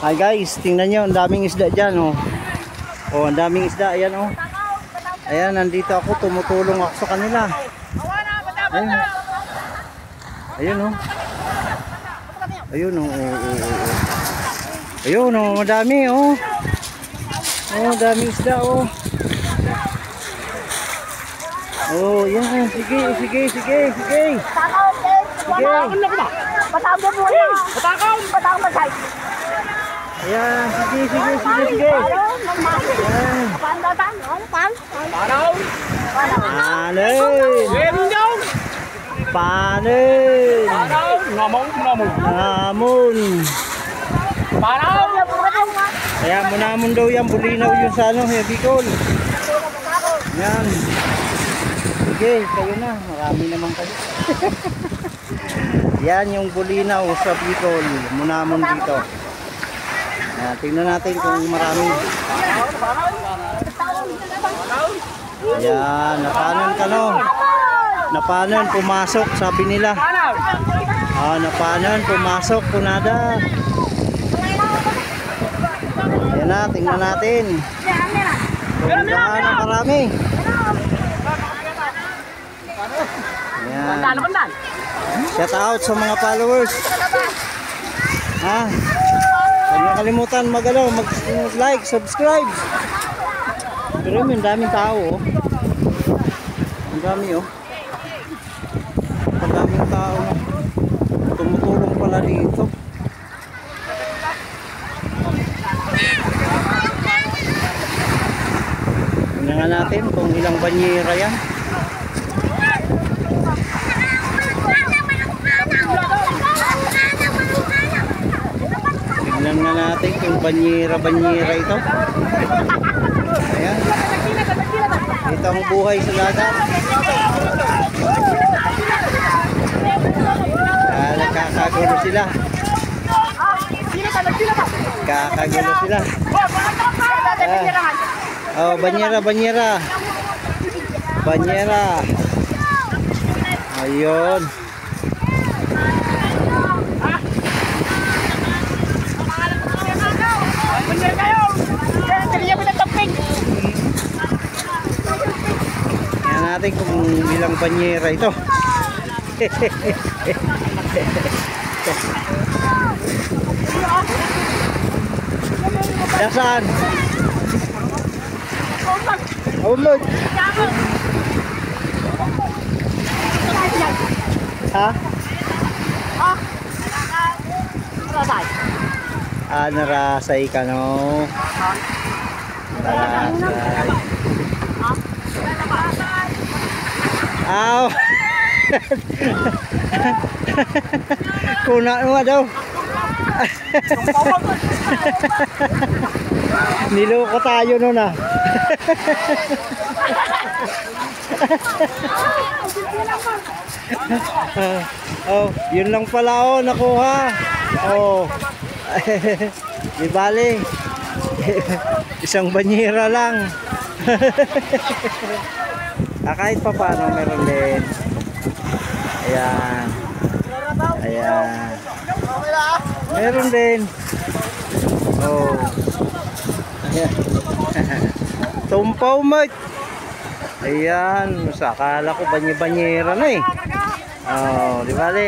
Hi guys, tingnan nyo, ang daming isda dyan, oh. Oh, ang daming isda, ayan, oh. Ayan, nandito ako, tumutulong ako sa kanila. Ayan. Ayun, oh. Ayun, oh, ayun, oh, madami, oh. Oh, daming isda, oh. Oh, yan, sige. Sige. Ayan, sige. Panin. Ngamon. Ayan, munamon daw yan, bulinaw yung sa ano, yung Bicol. Ayan. Sige, kayo na, marami naman kayo. Yan yung bulinaw sa Bicol, munamon dito. Ayan, tingnan natin kung marami. Ayan, napanon ka, no? Napanon, pumasok, sabi nila. Ah, napanon, pumasok, punada. Ayan na, tingnan natin. Kung gaano karami. Ayan. Shout out sa mga followers. Ha? Huwag niyo kalimutan mag-like, subscribe. Pero yung daming tao, oh. Ang dami, oh. Ang daming tao na tumutulong pala dito. Tingnan nga natin kung ilang banyera yan. Tingnan nga natin kung banyera ito. Ayan. Ito ang buhay sa dagat. Nakakagulo sila. Oh, banyera. Ayun. Tingnan natin kung ilang banyera ito. Saan? Ulod. Ha? Ah, narasay ka, no? Narasay. Aw! Kuna mo daw. Niloko tayo nun, ah. Oh, yun lang pala, oh, nakuha. Oh. Di bali. Isang banyera lang. Kahit pa paano meron din. Ayan. Meron din. Oh. Ayan. Tumpaw, mate. Ayan, akala ko banyera na, eh. Oh, di bali.